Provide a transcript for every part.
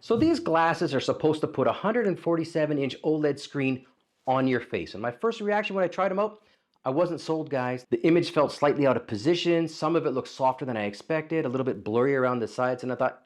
So these glasses are supposed to put a 147-inch OLED screen on your face. And my first reaction when I tried them out, I wasn't sold, guys. The image felt slightly out of position. Some of it looked softer than I expected, a little bit blurry around the sides, and I thought,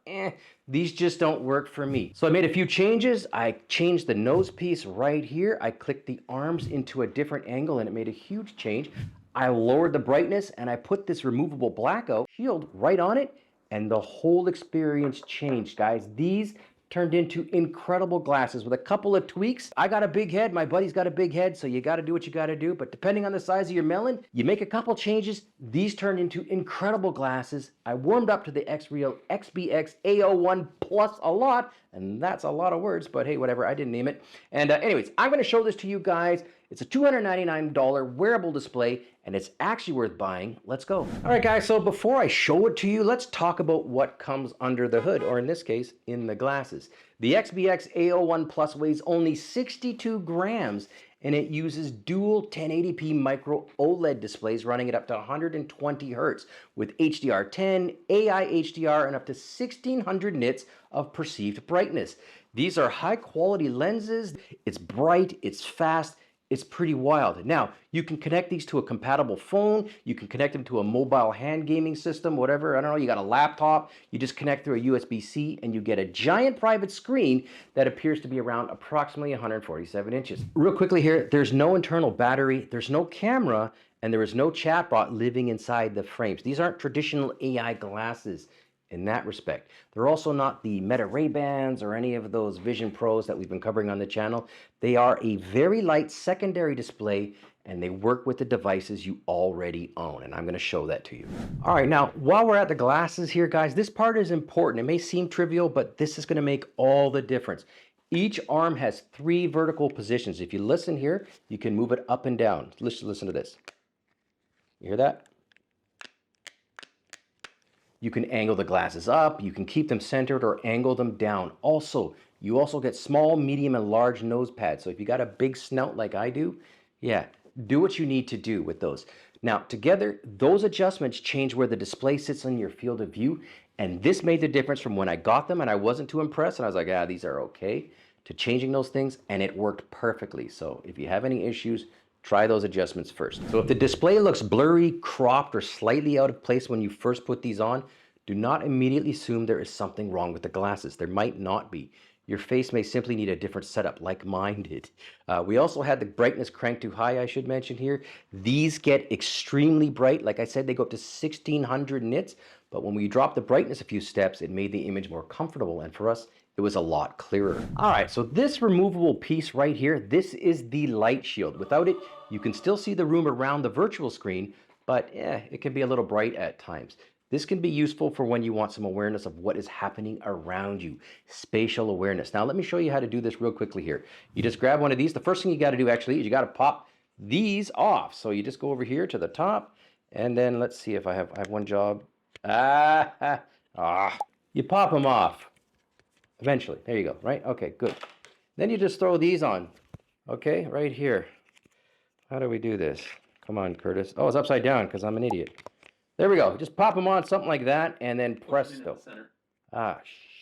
these just don't work for me. So I made a few changes. I changed the nose piece right here. I clicked the arms into a different angle, and it made a huge change. I lowered the brightness, and I put this removable blackout shield right on it, and the whole experience changed, guys. These turned into incredible glasses with a couple of tweaks. I got a big head, my buddy's got a big head, so you gotta do what you gotta do, but depending on the size of your melon, you make a couple changes, these turned into incredible glasses. I warmed up to the XREAL xbx a01 plus a lot, and that's a lot of words, but hey, whatever, I didn't name it. And anyways, I'm gonna show this to you guys. It's a $299 wearable display, and it's actually worth buying. Let's go. All right, guys, so before I show it to you, let's talk about what comes under the hood, or in this case, in the glasses. The XBX A01 Plus weighs only 62 grams, and it uses dual 1080p micro OLED displays running at up to 120 hertz with HDR10, AI HDR, and up to 1600 nits of perceived brightness. These are high quality lenses. It's bright, it's fast, it's pretty wild. Now, you can connect these to a compatible phone, you can connect them to a mobile hand gaming system, whatever, I don't know, you got a laptop, you just connect through a USB-C and you get a giant private screen that appears to be around approximately 147 inches. Real quickly here, there's no internal battery, there's no camera, and there is no chatbot living inside the frames. These aren't traditional AI glasses in that respect. They're also not the Meta Ray-Bans or any of those Vision Pros that we've been covering on the channel. They are a very light secondary display, and they work with the devices you already own, and I'm going to show that to you. All right, now while we're at the glasses here, guys, this part is important. It may seem trivial, but this is going to make all the difference. Each arm has 3 vertical positions. If you listen here, you can move it up and down. Listen to this. You hear that? You can angle the glasses up, you can keep them centered or angle them down. Also, you also get small, medium, and large nose pads. So if you got a big snout like I do, yeah, do what you need to do with those. Now, together, those adjustments change where the display sits in your field of view, and this made the difference from when I got them and I wasn't too impressed, and I was like, these are okay, to changing those things, and it worked perfectly. So if you have any issues, try those adjustments first. So if the display looks blurry, cropped, or slightly out of place when you first put these on, do not immediately assume there is something wrong with the glasses. There might not be. Your face may simply need a different setup, like mine did. We also had the brightness cranked too high, I should mention here. These get extremely bright. Like I said, they go up to 1600 nits, but when we dropped the brightness a few steps, it made the image more comfortable, and for us, it was a lot clearer. All right, so this removable piece right here, this is the light shield. Without it, you can still see the room around the virtual screen, but it can be a little bright at times. This can be useful for when you want some awareness of what is happening around you, spatial awareness. Now, let me show you how to do this real quickly here. You just grab one of these. The first thing you got to do actually is you got to pop these off. So you just go over here to the top, and then let's see if I have one job. You pop them off. Eventually, there you go, right? Okay, good. Then you just throw these on, okay, right here. How do we do this? Come on, Curtis. Oh, it's upside down because I'm an idiot. There we go. Just pop them on, something like that, and then presto.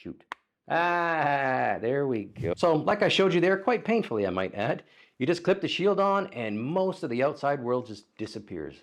Shoot. There we go. So, like I showed you there, quite painfully, I might add, you just clip the shield on, and most of the outside world just disappears.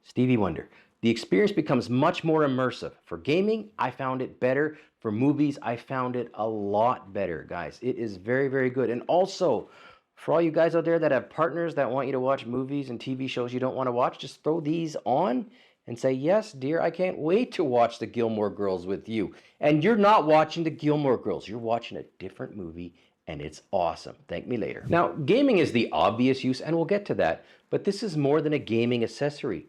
Stevie Wonder. The experience becomes much more immersive. For gaming, I found it better. For movies, I found it a lot better, guys. It is very, very good. And also, for all you guys out there that have partners that want you to watch movies and TV shows you don't want to watch, just throw these on and say, yes, dear, I can't wait to watch the Gilmore Girls with you. And you're not watching the Gilmore Girls. You're watching a different movie, and it's awesome. Thank me later. Now, gaming is the obvious use, and we'll get to that, but this is more than a gaming accessory.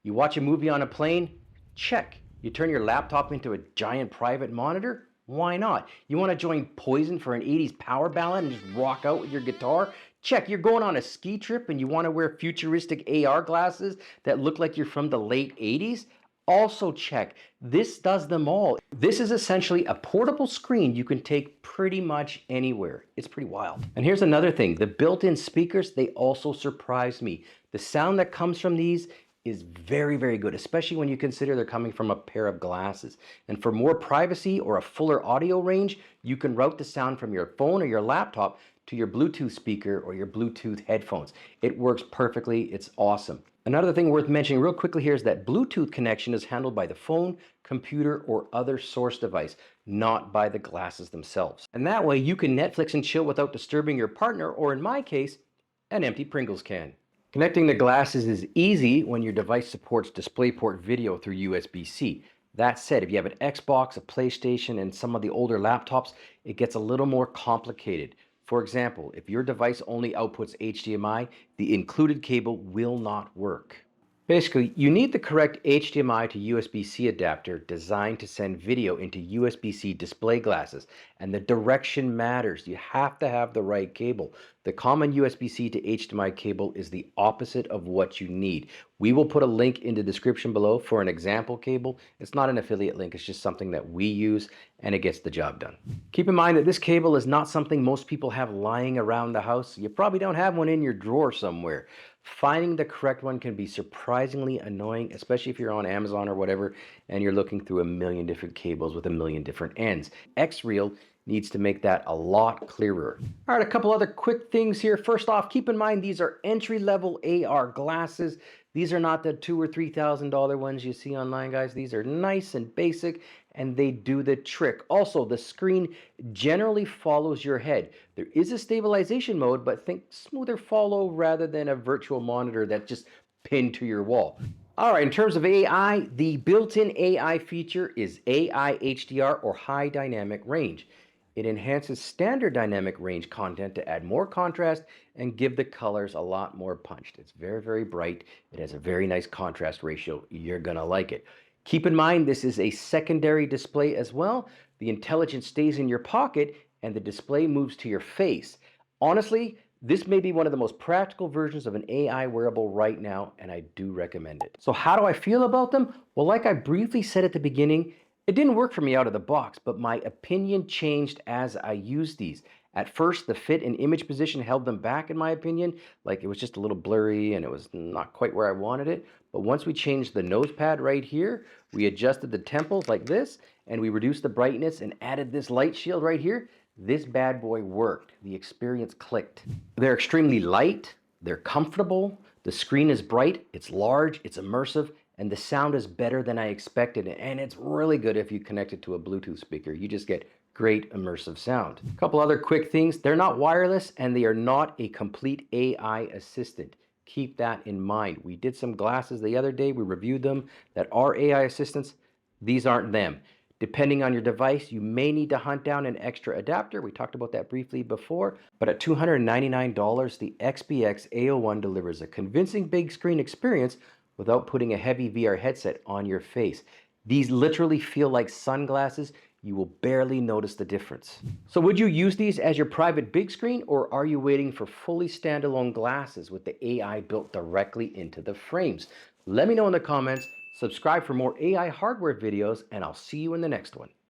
You watch a movie on a plane? Check. You turn your laptop into a giant private monitor? Why not? You want to join Poison for an 80s power ballad and just rock out with your guitar? Check. You're going on a ski trip and you want to wear futuristic AR glasses that look like you're from the late 80s? Also check. This does them all. This is essentially a portable screen you can take pretty much anywhere. It's pretty wild. And here's another thing. The built-in speakers, they also surprised me. The sound that comes from these is very, very good, especially when you consider they're coming from a pair of glasses. And for more privacy or a fuller audio range, you can route the sound from your phone or your laptop to your Bluetooth speaker or your Bluetooth headphones. It works perfectly. It's awesome. Another thing worth mentioning real quickly here is that Bluetooth connection is handled by the phone, computer, or other source device, not by the glasses themselves. And that way you can Netflix and chill without disturbing your partner, or in my case, an empty Pringles can. Connecting the glasses is easy when your device supports DisplayPort video through USB-C. That said, if you have an Xbox, a PlayStation, and some of the older laptops, it gets a little more complicated. For example, if your device only outputs HDMI, the included cable will not work. Basically, you need the correct HDMI to USB-C adapter designed to send video into USB-C display glasses, and the direction matters. You have to have the right cable. The common USB-C to HDMI cable is the opposite of what you need. We will put a link in the description below for an example cable. It's not an affiliate link, it's just something that we use and it gets the job done. Keep in mind that this cable is not something most people have lying around the house. You probably don't have one in your drawer somewhere. Finding the correct one can be surprisingly annoying, especially if you're on Amazon or whatever and you're looking through a million different cables with a million different ends. XREAL needs to make that a lot clearer. All right, a couple other quick things here. First off, keep in mind these are entry-level AR glasses. These are not the $2,000 or $3,000 ones you see online, guys. These are nice and basic, and they do the trick. Also, the screen generally follows your head. There is a stabilization mode, but think smoother follow rather than a virtual monitor that's just pinned to your wall. All right, in terms of AI, the built-in AI feature is AI HDR or high dynamic range. It enhances standard dynamic range content to add more contrast and give the colors a lot more punch. It's very, very bright. It has a very nice contrast ratio. You're gonna like it. Keep in mind, this is a secondary display as well. The intelligence stays in your pocket and the display moves to your face. Honestly, this may be one of the most practical versions of an AI wearable right now, and I do recommend it. So how do I feel about them? Well, like I briefly said at the beginning, it didn't work for me out of the box, but my opinion changed as I used these. At first, the fit and image position held them back, in my opinion. Like it was just a little blurry and it was not quite where I wanted it. But once we changed the nose pad right here, we adjusted the temples like this, and we reduced the brightness and added this light shield right here, this bad boy worked. The experience clicked. They're extremely light, they're comfortable, the screen is bright, it's large, it's immersive, and the sound is better than I expected, and it's really good if you connect it to a Bluetooth speaker. You just get great immersive sound. A couple other quick things. They're not wireless and they are not a complete AI assistant. Keep that in mind. We did some glasses the other day, we reviewed them, that are AI assistants. These aren't them. Depending on your device, you may need to hunt down an extra adapter. We talked about that briefly before, but at $299, the XBX A01 delivers a convincing big screen experience without putting a heavy VR headset on your face. These literally feel like sunglasses. You will barely notice the difference. So would you use these as your private big screen, or are you waiting for fully standalone glasses with the AI built directly into the frames? Let me know in the comments. Subscribe for more AI hardware videos, and I'll see you in the next one.